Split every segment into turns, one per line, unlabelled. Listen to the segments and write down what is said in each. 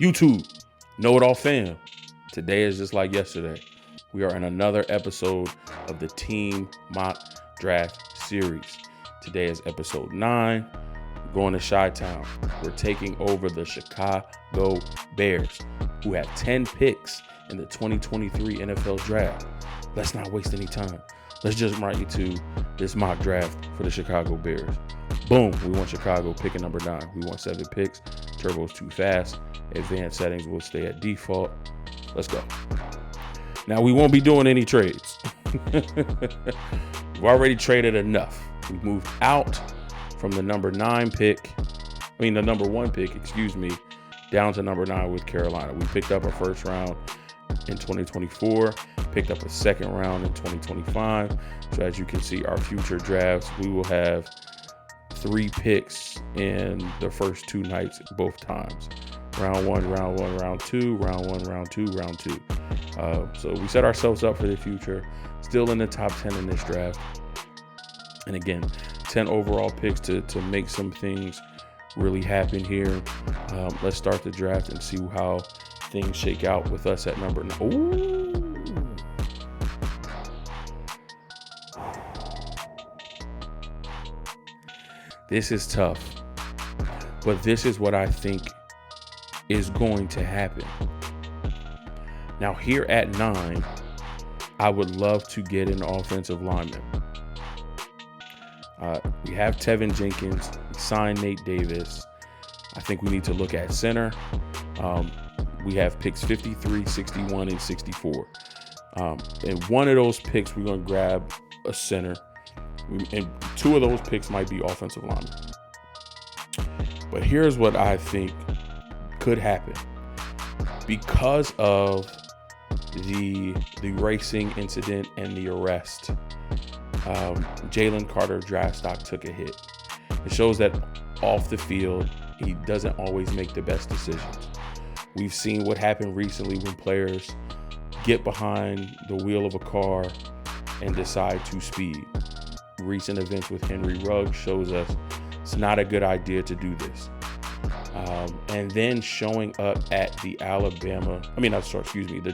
YouTube, Know It All fam. Today is just like yesterday. We are in another episode of the Team Mock Draft series. Today is episode 9. We're going to Chi-Town. We're taking over the Chicago Bears, who have 10 picks in the 2023 NFL Draft. Let's not waste any time. Let's just right into this mock draft for the Chicago Bears. Boom, we want Chicago picking number 9. We want 7 picks. Turbo's too fast. Advanced settings will stay at default. Let's go. Now, we won't be doing any trades. We've already traded enough. We moved out from the number 1 pick, down to number 9 with Carolina. We picked up a first round in 2024, picked up a second round in 2025. So as you can see, our future drafts, we will have 3 picks in the first 2 nights both times. Round 1, round 1, round 2, round 1, round 2, round 2. So we set ourselves up for the future, still in the top 10 in this draft. And again, 10 overall picks to make some things really happen here. Let's start the draft and see how things shake out with us at number 9. Ooh. This is tough, but this is what I think is going to happen. Now here at 9, I would love to get an offensive lineman. We have Tevin Jenkins. We signed Nate Davis. I think we need to look at center. We have picks 53, 61, and 64. And one of those picks, we're going to grab a center. And 2 of those picks might be offensive linemen. But here's what I think could happen. Because of the racing incident and the arrest, Jalen Carter draft stock took a hit. It shows that off the field, he doesn't always make the best decisions. We've seen what happened recently when players get behind the wheel of a car and decide to speed. Recent events with Henry Ruggs shows us it's not a good idea to do this. And then showing up at the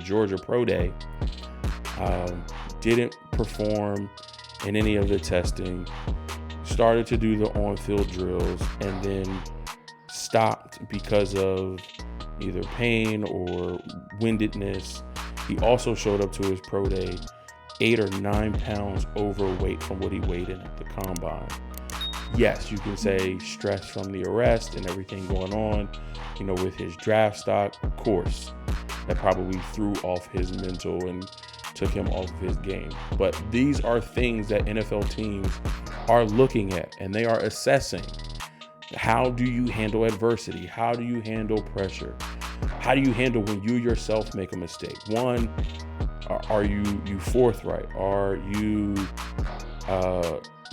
Georgia Pro Day, didn't perform in any of the testing, started to do the on-field drills, and then stopped because of either pain or windedness. He also showed up to his pro day 8 or 9 pounds overweight from what he weighed in at the combine. Yes, you can say stress from the arrest and everything going on, with his draft stock. Of course, that probably threw off his mental and took him off of his game. But these are things that NFL teams are looking at, and they are assessing. How do you handle adversity? How do you handle pressure? How do you handle when you yourself make a mistake? One, are you forthright? Are you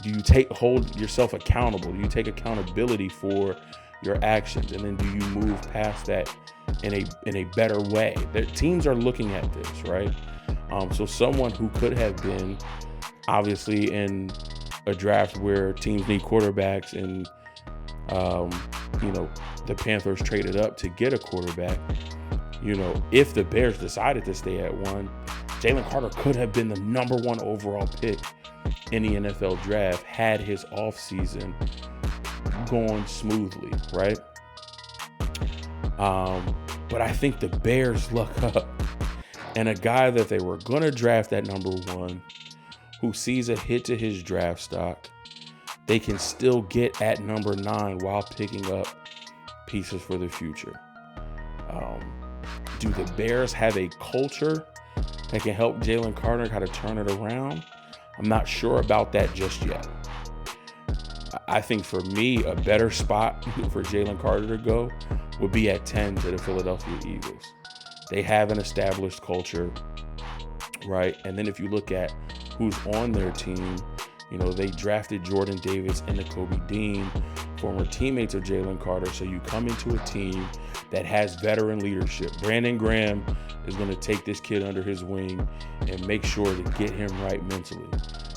do you hold yourself accountable? Do you take accountability for your actions? And then do you move past that in a better way? Teams are looking at this, right? So someone who could have been obviously in a draft where teams need quarterbacks and the Panthers traded up to get a quarterback. If the Bears decided to stay at 1, Jalen Carter could have been the number 1 overall pick in the NFL draft had his offseason gone smoothly, right? But I think the Bears look up, and a guy that they were going to draft at number 1 who sees a hit to his draft stock, they can still get at number 9 while picking up pieces for the future. Do the Bears have a culture that can help Jalen Carter kind of turn it around? I'm not sure about that just yet. I think for me, a better spot for Jalen Carter to go would be at 10 to the Philadelphia Eagles. They have an established culture, right? And then if you look at who's on their team, they drafted Jordan Davis and Nakobe Dean, former teammates of Jalen Carter. So you come into a team that has veteran leadership. Brandon Graham is going to take this kid under his wing and make sure to get him right mentally.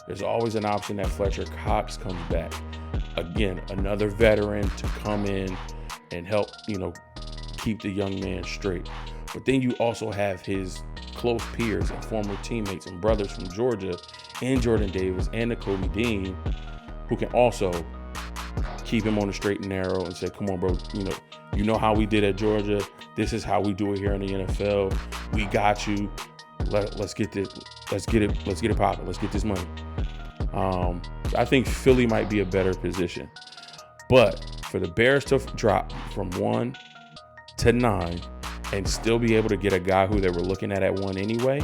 There's always an option that Fletcher Cox comes back. Again, another veteran to come in and help, keep the young man straight. But then you also have his close peers and former teammates and brothers from Georgia and Jordan Davis and Nakobe Dean, who can also keep him on the straight and narrow and say, come on, bro, you know how we did at Georgia. This is how we do it here in the NFL. We got you. Let's get this. Let's get it popping. Let's get this money. I think Philly might be a better position. But for the Bears to drop from 1 to 9 and still be able to get a guy who they were looking at 1 anyway,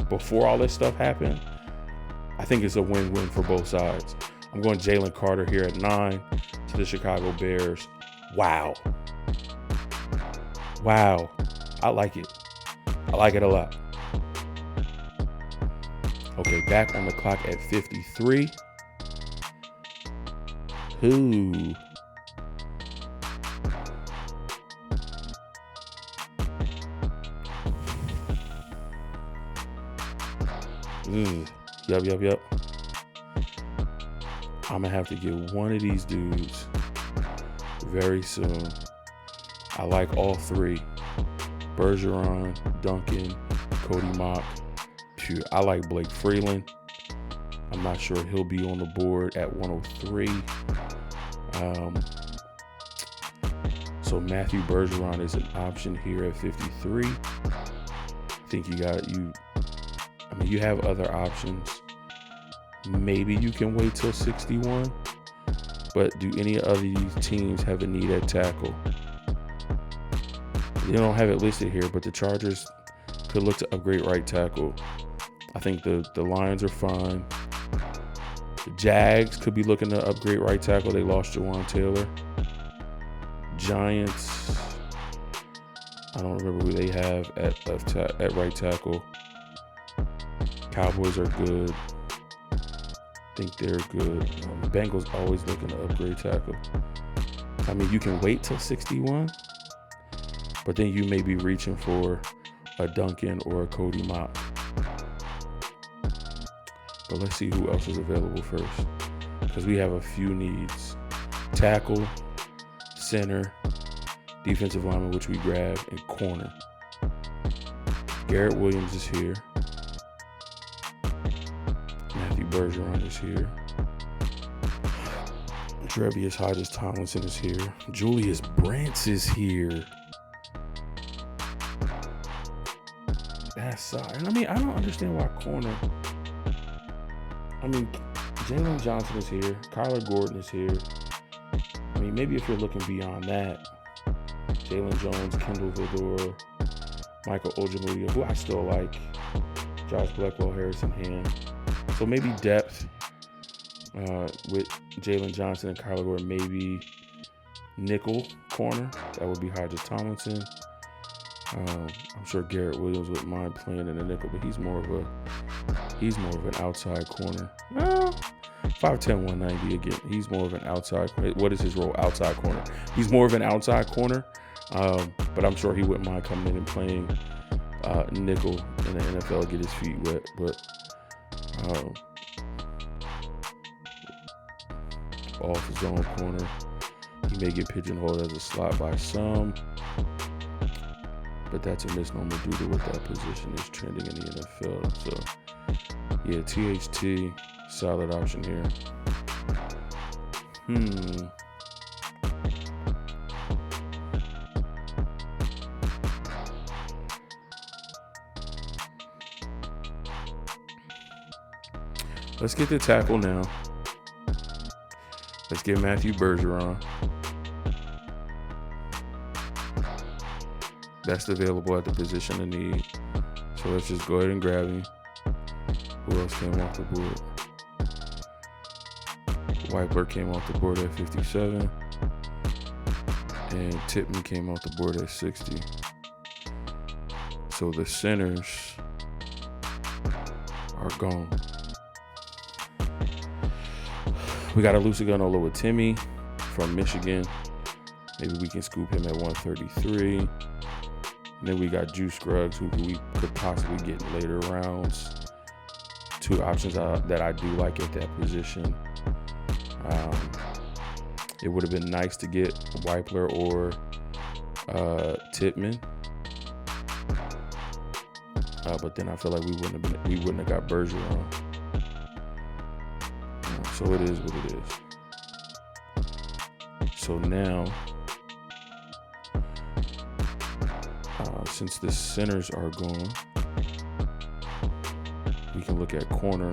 before all this stuff happened, I think it's a win-win for both sides. I'm going Jalen Carter here at 9 to the Chicago Bears. Wow. I like it. I like it a lot. Okay, back on the clock at 53. Who? Yep. I'm going to have to get one of these dudes very soon. I like all 3. Bergeron, Duncan, Cody Mock. I like Blake Freeland. I'm not sure he'll be on the board at 103. So Matthew Bergeron is an option here at 53. I think you have other options. Maybe you can wait till 61. But do any of these teams have a need at tackle? They don't have it listed here, but the Chargers could look to upgrade right tackle. I think the Lions are fine. The Jags could be looking to upgrade right tackle. They lost Jawan Taylor. Giants, I don't remember who they have at right tackle. Cowboys are good. I think they're good. Bengals always looking to upgrade tackle. I mean, you can wait till 61, but then you may be reaching for a Duncan or a Cody Mock. But let's see who else is available first, because we have a few needs. Tackle, center, defensive lineman, which we grabbed, and corner. Garrett Williams is here. Matthew Bergeron is here. Tre'Vius Hodges-Tomlinson is here. Julius Brents is here. That's side. And I don't understand why corner. Jalen Johnson is here. Kyler Gordon is here. Maybe if you're looking beyond that, Jalen Jones, Kendall Vildor, Michael Ojemudia, who I still like, Josh Blackwell, Harrison Hand. So maybe depth with Jalen Johnson and Kyler Gordon, maybe nickel corner. That would be Hodges-Tomlinson. I'm sure Garrett Williams wouldn't mind playing in the nickel, but he's more of an outside corner. Well, 5'10", 190 again. He's more of an outside. What is his role? Outside corner. He's more of an outside corner, but I'm sure he wouldn't mind coming in and playing nickel in the NFL, get his feet wet. But off zone corner, he may get pigeonholed as a slot by some. But that's a misnomer due to what that position is trending in the NFL. So, yeah, THT, solid option here. Let's get the tackle now. Let's get Matthew Bergeron. That's available at the position of need. So let's just go ahead and grab him. Who else came off the board? Whiteberg came off the board at 57. And Tippmann came off the board at 60. So the centers are gone. We got a Olusegun Oluwatimi from Michigan. Maybe we can scoop him at 133. And then we got Juice Scruggs, who we could possibly get in later rounds. Two options that I do like at that position. It would have been nice to get Weipler or Tippmann. But then I feel like we wouldn't have got Bergeron. So it is what it is. So now, since the centers are gone, we can look at corner.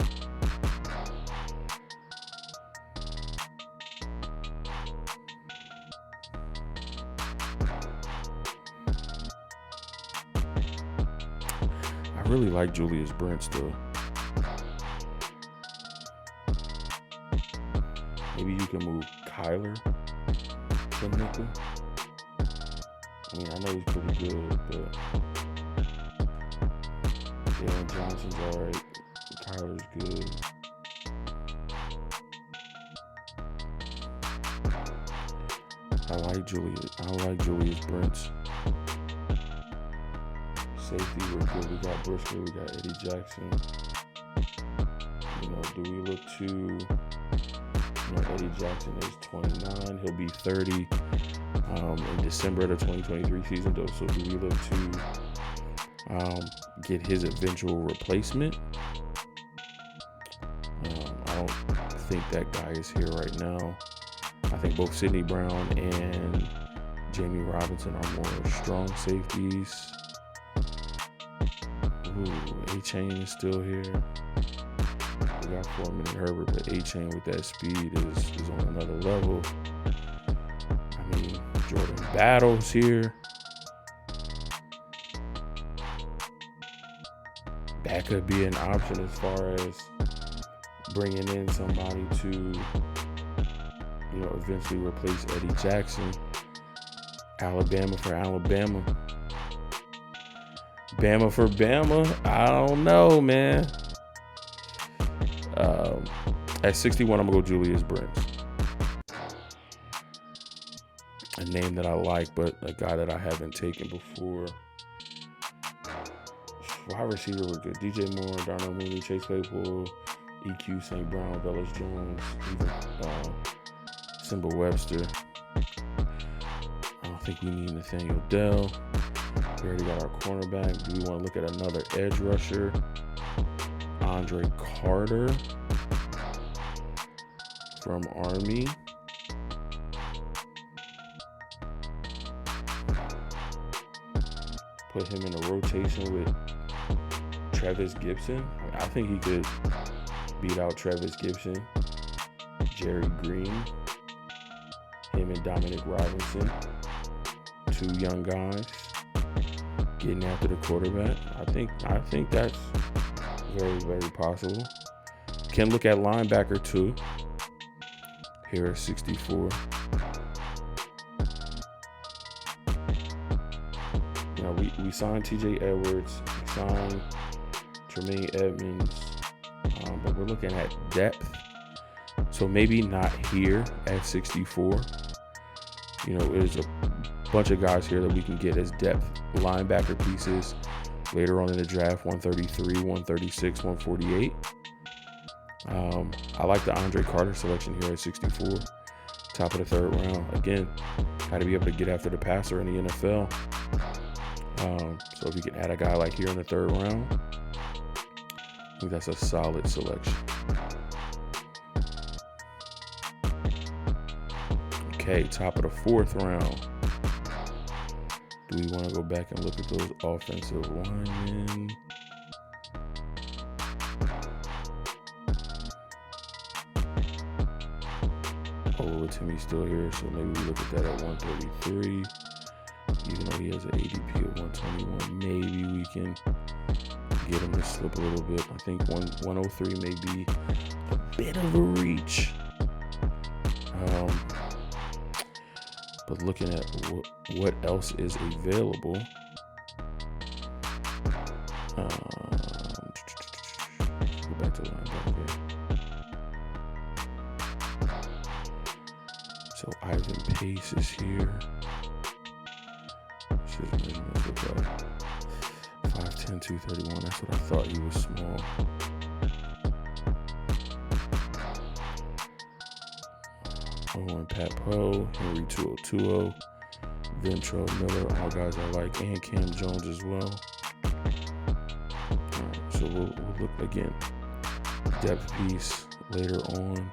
I really like Julius Brent still. Maybe you can move Kyler to nickel. I mean, I know he's pretty good, but Jalen Johnson's alright. Kyler's good. I like Julius Brent. Safety, we're good. We got Brisker, we got Eddie Jackson. Do we look to... Eddie Jackson is 29. He'll be 30 in December of the 2023 season, though. So do we look to get his eventual replacement? I don't think that guy is here right now. I think both Sidney Brown and Jamie Robinson are more strong safeties. Ooh, A-Chain is still here. We got Foreman and Herbert, but A-Chain with that speed is on another level. I mean, Jordan Battle's here. That could be an option as far as bringing in somebody to, eventually replace Eddie Jackson. Alabama for Alabama. Bama for Bama. I don't know, man. At 61, I'm going to go Julius Brent. A name that I like, but a guy that I haven't taken before. Wide receiver were good. DJ Moore, Darnell Mooney, Chase Claypool, EQ, St. Brown, Velus Jones, even Simba Webster. I don't think we need Nathaniel Dell. We already got our cornerback. Do we want to look at another edge rusher? Andre Carter from Army. Put him in a rotation with Travis Gibson. I think he could beat out Travis Gibson, Jerry Green, him and Dominic Robinson. Two young guys getting after the quarterback. I think that's very, very possible. Can look at linebacker too. Here at 64. We signed TJ Edwards, we signed Tremaine Edmonds, but we're looking at depth. So maybe not here at 64. There's a bunch of guys here that we can get as depth linebacker pieces later on in the draft, 133, 136, 148. I like the Andre Carter selection here at 64, top of the third round. Again, got to be able to get after the passer in the NFL. So if you can add a guy like here in the third round, I think that's a solid selection. Okay, top of the fourth round. Do we want to go back and look at those offensive linemen? Timmy's still here, so maybe we look at that at 133. Even though he has an ADP of 121, maybe we can get him to slip a little bit. I think 103 may be a bit of a reach. But looking at what else is available, go back to linebacker. So Ivan Pace is here. What's his measurements look like? 5'10", 231. That's what I thought. He was small. Oh, and Pat Poe, Henry 2020. Ventrell Miller, all guys I like, and Cam Jones as well. All right, so we'll look again. Depth piece later on.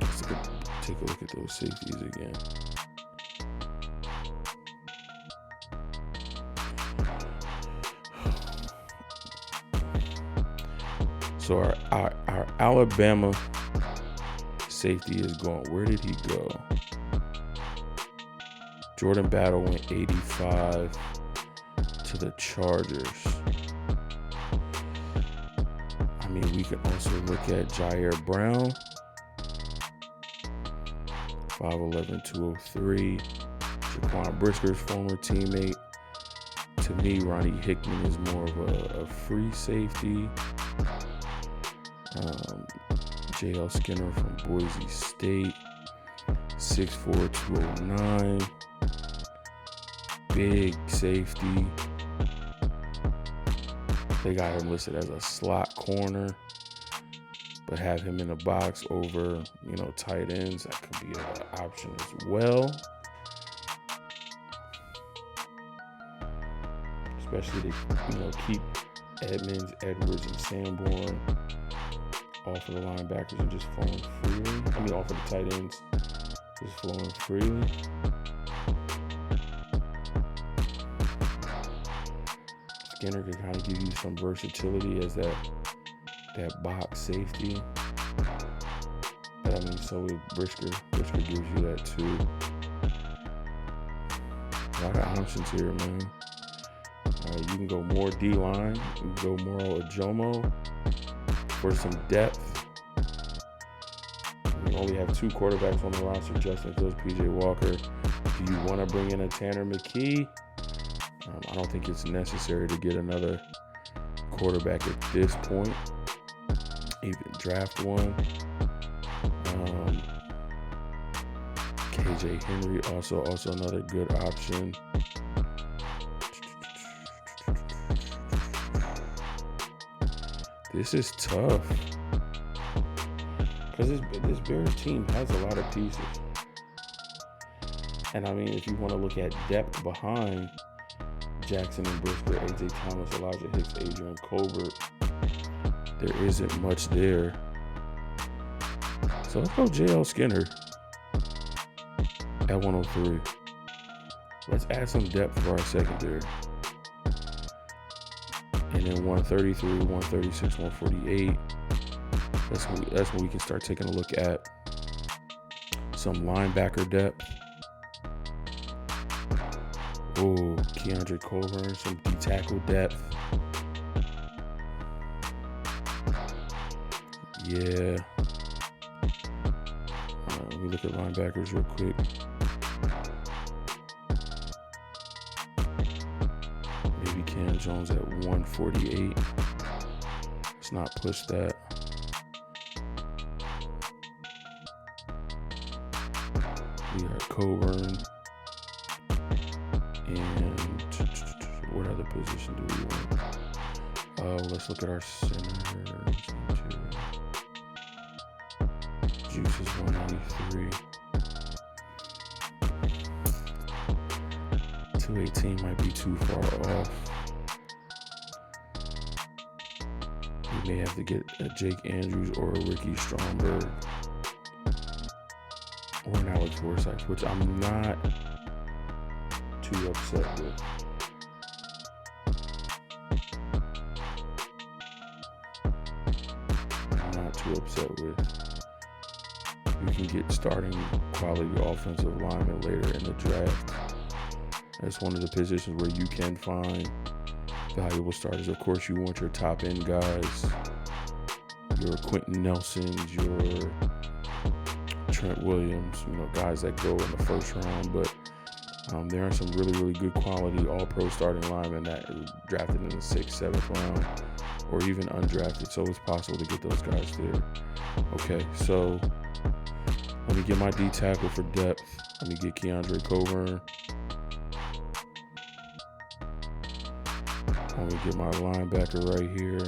Let's take a look at those safeties again. So our Alabama safety is going. Where did he go? Jordan Battle went 85 to the Chargers. I mean, we can also look at Jair Brown, 5'11", 203. Jaquan Brisker's former teammate. To me, Ronnie Hickman is more of a free safety. J.L. Skinner from Boise State, 6'4", 209. Big safety. They got him listed as a slot corner, but have him in a box over, tight ends. That could be an option as well. Especially to, keep Edmonds, Edwards, and Sanborn off of the linebackers and just flowing freely. Off of the tight ends, just flowing freely. Skinner can kind of give you some versatility as that box safety. But so with Brisker. Brisker gives you that too. A lot of options here, man. You can go more D-line. You can go more Ojomo for some depth. We only have 2 quarterbacks on the roster, Justin Fields, PJ Walker. Do you want to bring in a Tanner McKee? I don't think it's necessary to get another quarterback at this point. Even draft one. KJ Henry also another good option. This is tough because this Bears team has a lot of pieces. And if you want to look at depth behind Jackson and Brisker, AJ Thomas, Elijah Hicks, Adrian Colbert, there isn't much there. So let's go JL Skinner at 103. Let's add some depth for our secondary. And then 133, 136, 148. That's when we can start taking a look at some linebacker depth. Oh, Keandre Coburn, some D-tackle depth. Yeah. Let me look at linebackers real quick. Maybe Cam Jones at 148. Let's not push that. We got Coburn. And what other position do we want? Let's look at our centers. Juice is 193. 218 might be too far off. We may have to get a Jake Andrews or a Ricky Stromberg or an Alex Forsythe, which I'm not too upset with. You can get starting quality offensive linemen later in the draft. That's one of the positions where you can find valuable starters. Of course, you want your top end guys, your Quentin Nelsons, your Trent Williams, guys that go in the first round. But there are some really, really good quality all-pro starting linemen that are drafted in the 6th, 7th round, or even undrafted. So it's possible to get those guys there. Okay, so let me get my D tackle for depth. Let me get Keandre Coburn. I'm gonna get my linebacker right here.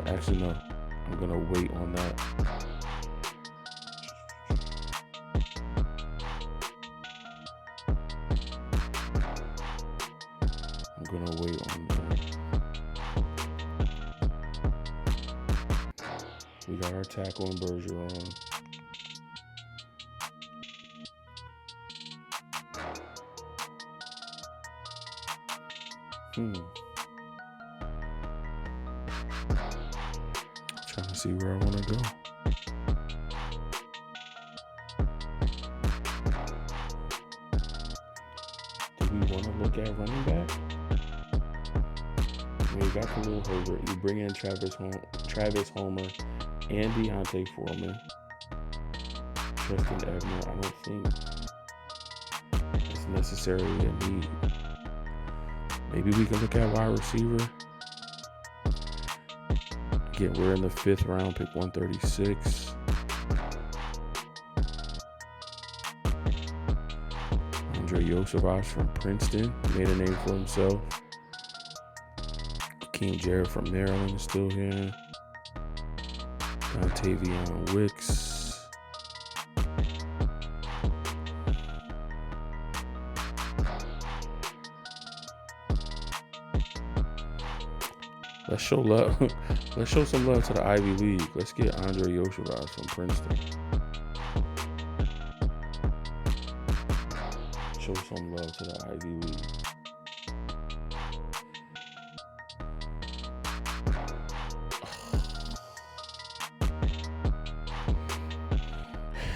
Actually, no. I'm gonna wait on that. I'm gonna wait on that. We got our tackle and Bergeron. Trying to see where I want to go. Do we want to look at running back? We got Khalil Herbert. You bring in Travis Homer and Deontay Foreman. Tristan Ebner, I don't think it's necessarily a need. Maybe we can look at wide receiver. Again, we're in the 5th round, pick 136. Andre Yosevich from Princeton made a name for himself. King Jarrett from Maryland is still here. Tavion Wicks. Let's show love. Let's show some love to the Ivy League. Let's get Andre Yosevich from Princeton. Show some love to the Ivy League.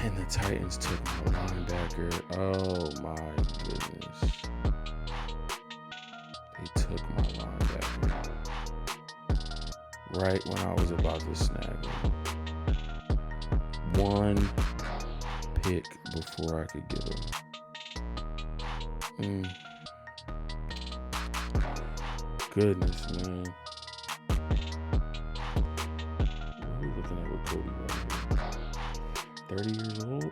And the Titans took my linebacker. Oh my goodness. They took my linebacker right when I was about to snag him. One pick before I could get him. Goodness, man. What are we looking at with Cody right here? 30 years old?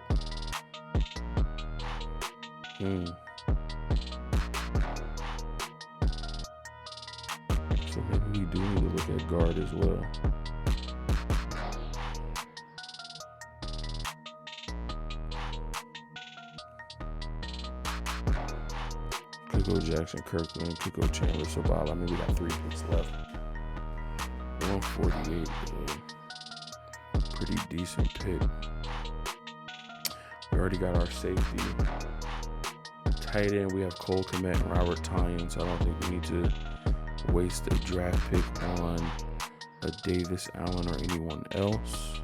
So maybe we do need to look at guard as well. Could go Jackson Kirkland, could go Chandler Sabala. I mean, we got 3 picks left. 148 is a pretty decent pick. We already got our safety. Tight end, we have Cole Kmet and Robert Tonyan, so I don't think we need to waste a draft pick on a Davis Allen or anyone else.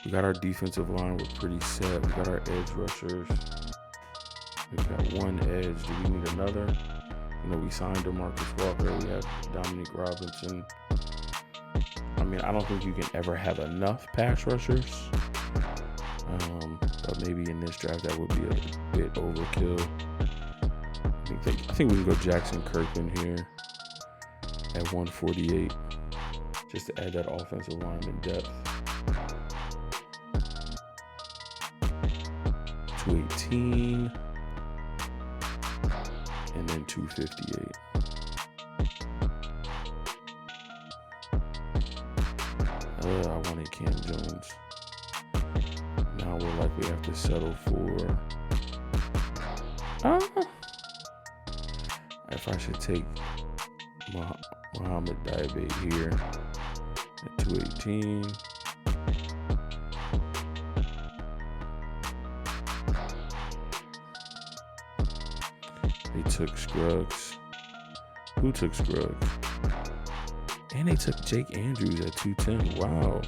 We got our defensive line, we're pretty set. We got our edge rushers. We've got one edge. Do we need another? You know, we signed DeMarcus Walker. We have Dominique Robinson. I mean, I don't think you can ever have enough pass rushers. But maybe in this draft that would be a bit overkill. I think we can go Jackson Kirkland here at 148 just to add that offensive lineman depth. 218 and then 258. I wanted Cam Jones. Now we'll likely have to settle for if I should take Mohamed Diaby here at 218. They took Scruggs. Who took Scruggs? And they took Jake Andrews at 210. Wow.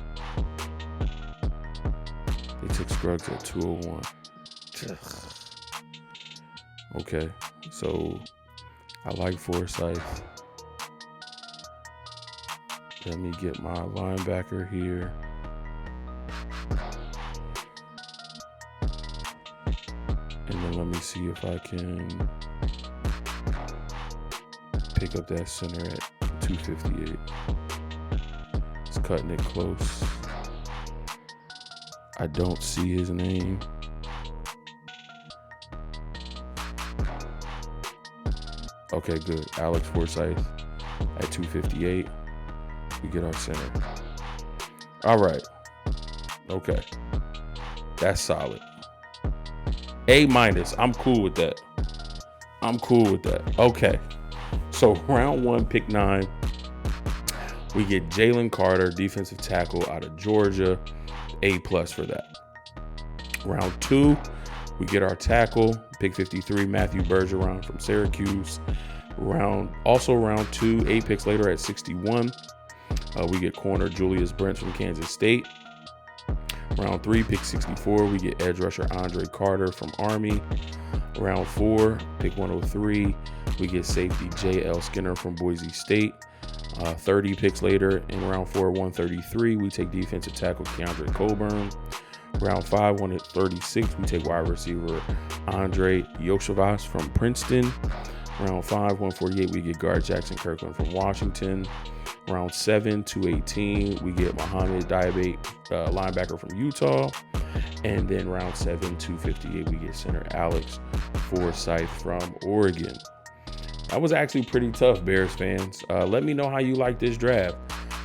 They took Scruggs at 201. Okay, so I like Forsyth. Let me get my linebacker here. And then let me see if I can pick up that center at 258. It's cutting it close. I don't see his name. Okay, good. Alex Forsyth at 258. We get our center. All right. Okay. That's solid. A-. I'm cool with that. Okay. So round 1, pick 9. We get Jalen Carter, defensive tackle out of Georgia. A+ for that. Round 2, we get our tackle, pick 53, Matthew Bergeron from Syracuse. Round 2, 8 picks later at 61, we get corner Julius Brents from Kansas State. Round 3, pick 64, we get edge rusher Andre Carter from Army. Round 4, pick 103, we get safety J.L. Skinner from Boise State. 30 picks later in round 4, 133, we take defensive tackle Keandre Coburn. Round 5, 136, we take wide receiver Andre Yoshivas from Princeton. Round 5, 148, we get guard Jackson Kirkland from Washington. Round 7, 218, we get Mohamed Diabate, linebacker from Utah. And then round 7, 258, we get center Alex Forsyth from Oregon. That was actually pretty tough, Bears fans. Let me know how you like this draft.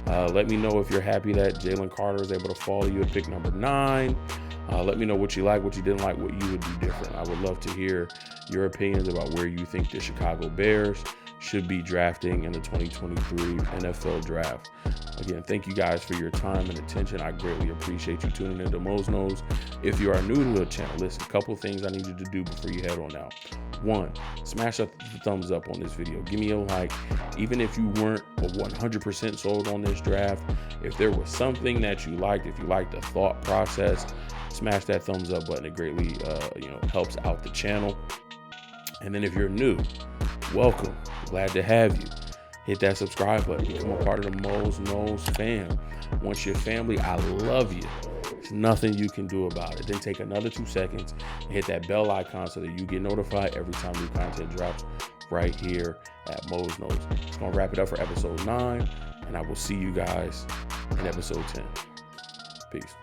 Let me know if you're happy that Jalen Carter is able to fall to you at pick number 9. Let me know what you like, what you didn't like, what you would do different. I would love to hear your opinions about where you think the Chicago Bears should be drafting in the 2023 NFL draft. Again, thank you guys for your time and attention. I greatly appreciate you tuning into Mo's Knows. If you are new to the channel, listen, a couple of things I need you to do before you head on out. 1, smash up the thumbs up on this video. Give me a like. Even if you weren't 100% sold on this draft, if there was something that you liked, if you liked the thought process, smash that thumbs up button. It greatly helps out the channel. And then if you're new, welcome. Glad to have you. Hit that subscribe button. Become a part of the Mo's Knows fam. Once you're family, I love you. There's nothing you can do about it. Then take another 2 seconds and hit that bell icon so that you get notified every time new content drops right here at Mo's Knows. It's going to wrap it up for episode 9, and I will see you guys in episode 10. Peace.